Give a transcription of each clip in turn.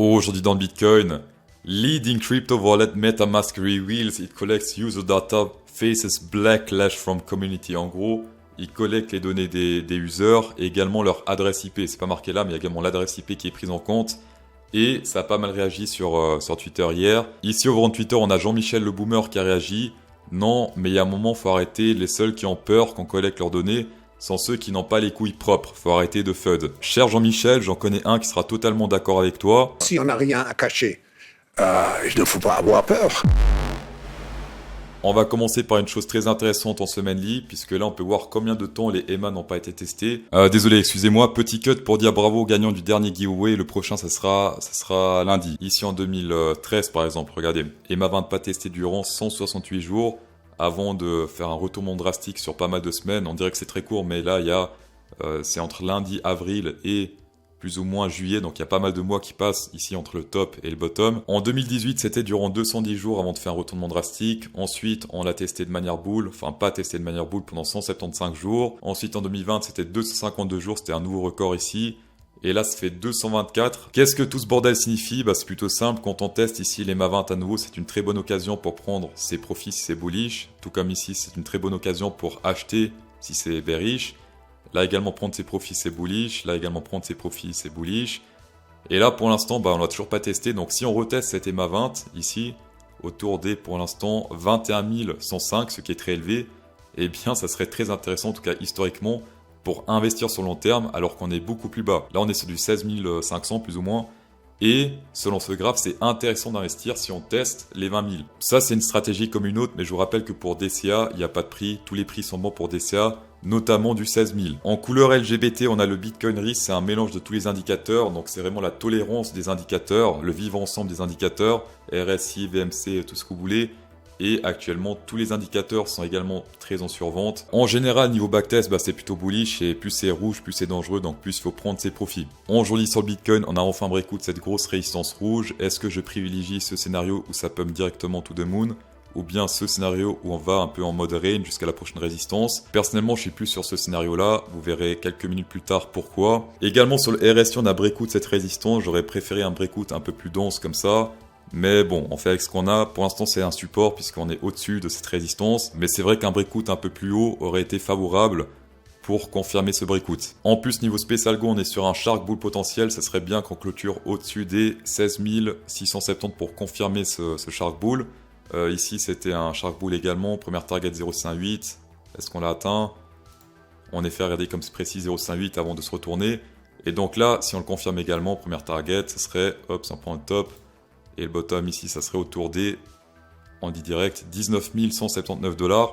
Aujourd'hui dans le Bitcoin, leading crypto wallet MetaMask reveals it collects user data, faces backlash from community. En gros, il collecte les données des users et également leur adresse IP. C'est pas marqué là, mais il y a également l'adresse IP qui est prise en compte. Et ça a pas mal réagi sur Twitter hier. Ici au de Twitter, on a Jean-Michel le Boomer qui a réagi. Non, mais il y a un moment, faut arrêter. Les seuls qui ont peur qu'on collecte leurs données sont ceux qui n'ont pas les couilles propres. Faut arrêter de FUD. Cher Jean-Michel, j'en connais un qui sera totalement d'accord avec toi. Si on n'a rien à cacher, il ne faut pas avoir peur. On va commencer par une chose très intéressante en semaine-ly, puisque là on peut voir combien de temps les EMA n'ont pas été testés. Désolé, excusez-moi, petit cut pour dire bravo au gagnant du dernier giveaway. Le prochain, ça sera lundi. Ici en 2013 par exemple, regardez, EMA 20 pas testé durant 168 jours avant de faire un retournement drastique sur pas mal de semaines. On dirait que c'est très court, mais là c'est entre lundi, avril et plus ou moins juillet, donc il y a pas mal de mois qui passent ici entre le top et le bottom. En 2018, c'était durant 210 jours avant de faire un retournement drastique. Ensuite, on l'a testé de manière boule, enfin pas testé de manière boule pendant 175 jours. Ensuite, en 2020, c'était 252 jours, c'était un nouveau record ici. Et là, ça fait 224. Qu'est-ce que tout ce bordel signifie? C'est plutôt simple. Quand on teste ici les MA20 à nouveau, c'est une très bonne occasion pour prendre ses profits si c'est bullish. Tout comme ici, c'est une très bonne occasion pour acheter si c'est bearish. Là également prendre ses profits c'est bullish, là également prendre ses profits c'est bullish. Et là pour l'instant on l'a toujours pas testé, donc si on reteste cet EMA 20 ici, autour des pour l'instant 21 105, ce qui est très élevé, eh bien ça serait très intéressant en tout cas historiquement pour investir sur long terme alors qu'on est beaucoup plus bas. Là on est sur du 16 500 plus ou moins. Et selon ce graphe, c'est intéressant d'investir si on teste les 20 000. Ça, c'est une stratégie comme une autre, mais je vous rappelle que pour DCA, il n'y a pas de prix. Tous les prix sont bons pour DCA, notamment du 16 000. En couleur LGBT, on a le Bitcoin RIS, c'est un mélange de tous les indicateurs. Donc, c'est vraiment la tolérance des indicateurs, le vivre ensemble des indicateurs, RSI, VMC, tout ce que vous voulez. Et actuellement, tous les indicateurs sont également très en survente. En général, niveau backtest, c'est plutôt bullish et plus c'est rouge, plus c'est dangereux, donc plus il faut prendre ses profits. Aujourd'hui sur le Bitcoin, on a enfin breakout de cette grosse résistance rouge. Est-ce que je privilégie ce scénario où ça pump directement to the moon ou bien ce scénario où on va un peu en mode range jusqu'à la prochaine résistance? Personnellement, je suis plus sur ce scénario-là. Vous verrez quelques minutes plus tard pourquoi. Également sur le RSI, on a breakout de cette résistance. J'aurais préféré un breakout un peu plus dense comme ça. Mais bon, on fait avec ce qu'on a. Pour l'instant, c'est un support puisqu'on est au-dessus de cette résistance. Mais c'est vrai qu'un breakout un peu plus haut aurait été favorable pour confirmer ce breakout. En plus, niveau Space Algo, on est sur un Shark Bull potentiel. Ça serait bien qu'on clôture au-dessus des 16 670 pour confirmer ce Shark Bull. Ici, c'était un Shark Bull également. Première target 0,58. Est-ce qu'on l'a atteint? En effet, regardez comme c'est précis 0,58 avant de se retourner. Et donc là, si on le confirme également, première target, ce serait, hop, ça prend le top. Et le bottom ici, ça serait autour des, on dit direct, 19 179 $.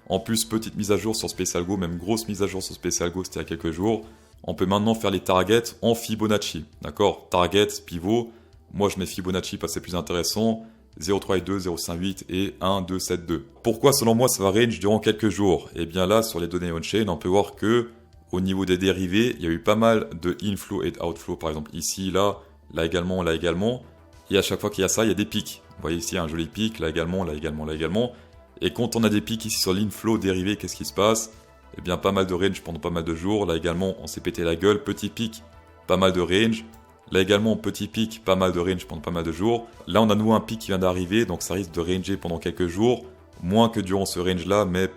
En plus, petite mise à jour sur Space Algo, même grosse mise à jour sur Space Algo, c'était il y a quelques jours. On peut maintenant faire les targets en Fibonacci. D'accord? Target, pivot. Moi, je mets Fibonacci parce que c'est plus intéressant. 0,32, 0,58 et 1,272. Pourquoi, selon moi, ça va range durant quelques jours? Et bien là, sur les données on-chain, on peut voir que au niveau des dérivés, il y a eu pas mal de inflow et d'outflow. Par exemple, ici, là également, là également. Et à chaque fois qu'il y a ça, il y a des pics. Vous voyez ici un joli pic, là également, là également, là également. Et quand on a des pics ici sur l'inflow dérivé, qu'est-ce qui se passe? Eh bien, pas mal de range pendant pas mal de jours. Là également, on s'est pété la gueule. Petit pic, pas mal de range. Là également, petit pic, pas mal de range pendant pas mal de jours. Là, on a nouveau un pic qui vient d'arriver, donc ça risque de ranger pendant quelques jours. Moins que durant ce range-là, mais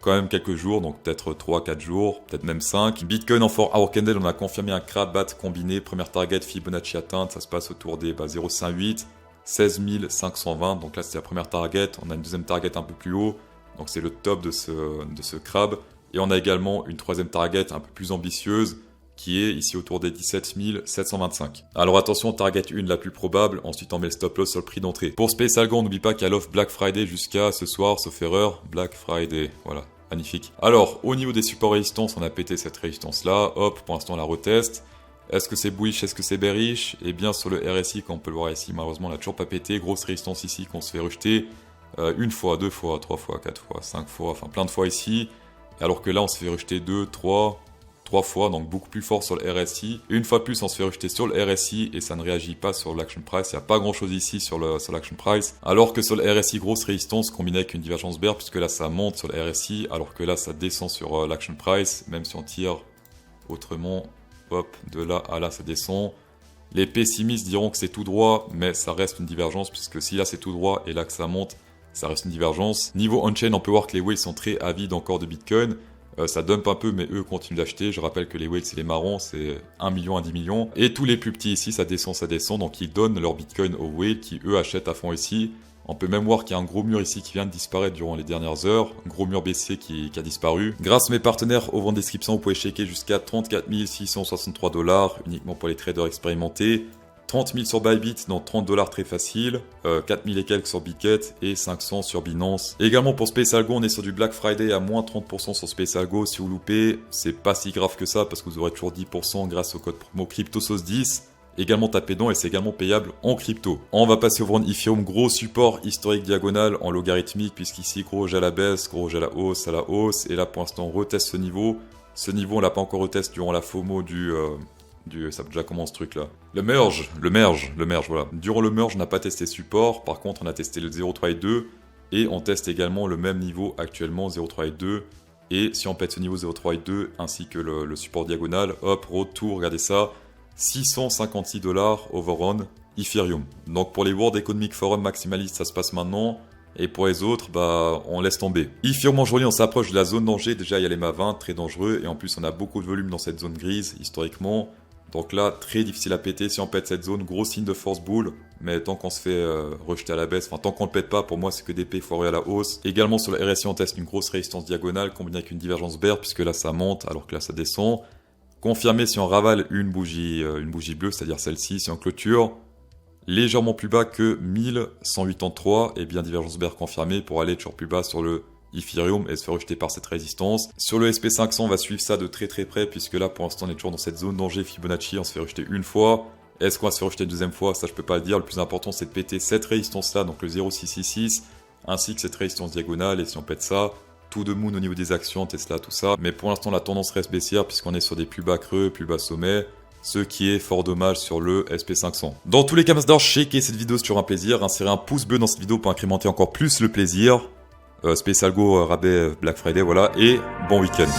quand même quelques jours, donc peut-être 3-4 jours, peut-être même 5. Bitcoin en 4 hour candle, on a confirmé un crab bat combiné, première target Fibonacci atteinte, ça se passe autour des 0,58, 16 520, donc là c'est la première target, on a une deuxième target un peu plus haut, donc c'est le top de ce crab, et on a également une troisième target un peu plus ambitieuse, qui est ici autour des 17 725. Alors attention, target 1 la plus probable, ensuite on met le stop loss sur le prix d'entrée. Pour Space Algo, on n'oublie pas qu'il y a l'offre Black Friday jusqu'à ce soir, sauf erreur, Black Friday, voilà. Magnifique. Alors, au niveau des supports résistance, on a pété cette résistance-là. Hop, pour l'instant, on la reteste. Est-ce que c'est bullish, est-ce que c'est bearish? Eh bien, sur le RSI, comme on peut le voir ici, malheureusement, on n'a toujours pas pété. Grosse résistance ici qu'on se fait rejeter. Une fois, deux fois, 3 fois, 4 fois, 5 fois, enfin plein de fois ici. Alors que là, on se fait rejeter 2, 3 fois, donc beaucoup plus fort sur le RSI. Une fois plus, on se fait rejeter sur le RSI et ça ne réagit pas sur l'action price. Il n'y a pas grand chose ici sur l'action price. Alors que sur le RSI, grosse résistance combinée avec une divergence bear, puisque là ça monte sur le RSI, alors que là ça descend sur l'action price, même si on tire autrement, hop, de là à là ça descend. Les pessimistes diront que c'est tout droit, mais ça reste une divergence, puisque si là c'est tout droit et là que ça monte, ça reste une divergence. Niveau on-chain, on peut voir que les whales sont très avides encore de Bitcoin. Ça dump un peu, mais eux continuent d'acheter. Je rappelle que les whales, c'est les marrons, c'est 1 million à 10 millions. Et tous les plus petits ici, ça descend. Donc ils donnent leur Bitcoin aux whales qui, eux, achètent à fond ici. On peut même voir qu'il y a un gros mur ici qui vient de disparaître durant les dernières heures. Un gros mur baissier qui a disparu. Grâce à mes partenaires au vent description, vous pouvez checker jusqu'à 34 663 $, uniquement pour les traders expérimentés. 30 000 sur Bybit, donc 30 $ très facile, 4 000 et quelques sur Bitkey et 500 sur Binance. Et également pour Space Algo, on est sur du Black Friday à moins 30% sur Space Algo. Si vous loupez, c'est pas si grave que ça parce que vous aurez toujours 10% grâce au code promo CryptoSauce10. Également tapé dedans et c'est également payable en crypto. On va passer au vendre Ethereum, gros support historique diagonal en logarithmique puisqu'ici gros rouge à la baisse, gros rouge à la hausse. Et là pour l'instant on reteste ce niveau. Ce niveau on l'a pas encore retesté durant la FOMO ça a déjà commencé ce truc là. Le merge, voilà. Durant le merge, on n'a pas testé support, par contre on a testé le 0.382 et on teste également le même niveau actuellement, 0.382. Et si on pète ce niveau 0.382 ainsi que le support diagonal, hop, retour, regardez ça, 656 $ overrun Ethereum. Donc pour les World Economic Forum maximalistes, ça se passe maintenant. Et pour les autres, bah, on laisse tomber. Ethereum en journée, on s'approche de la zone danger. Déjà, il y a les MA 20, très dangereux. Et en plus, on a beaucoup de volume dans cette zone grise, historiquement. Donc là, très difficile à péter. Si on pète cette zone, gros signe de force bull. Mais tant qu'on se fait rejeter à la baisse, enfin tant qu'on ne le pète pas, pour moi, c'est que des pays foirés à la hausse. Également sur le RSI, on teste une grosse résistance diagonale combinée avec une divergence bear, puisque là, ça monte alors que là, ça descend. Confirmé si on ravale une bougie bleue, c'est-à-dire celle-ci, si on clôture légèrement plus bas que 1183, et bien divergence bear confirmée pour aller toujours plus bas sur le Ethereum et se faire rejeter par cette résistance. Sur le SP500, on va suivre ça de très près, puisque là pour l'instant on est toujours dans cette zone danger Fibonacci, on se fait rejeter une fois. Est-ce qu'on va se faire rejeter une deuxième fois? Ça je peux pas le dire, le plus important c'est de péter cette résistance là, donc le 0,666, ainsi que cette résistance diagonale, et si on pète ça, tout de moon au niveau des actions, Tesla, tout ça. Mais pour l'instant la tendance reste baissière, puisqu'on est sur des plus bas creux, plus bas sommets. Ce qui est fort dommage sur le SP500. Dans tous les cas, Masdor, checker cette vidéo, c'est toujours un plaisir. Insérez un pouce bleu dans cette vidéo pour incrémenter encore plus le plaisir. Space Algo, rabais Black Friday, voilà. Et bon week-end.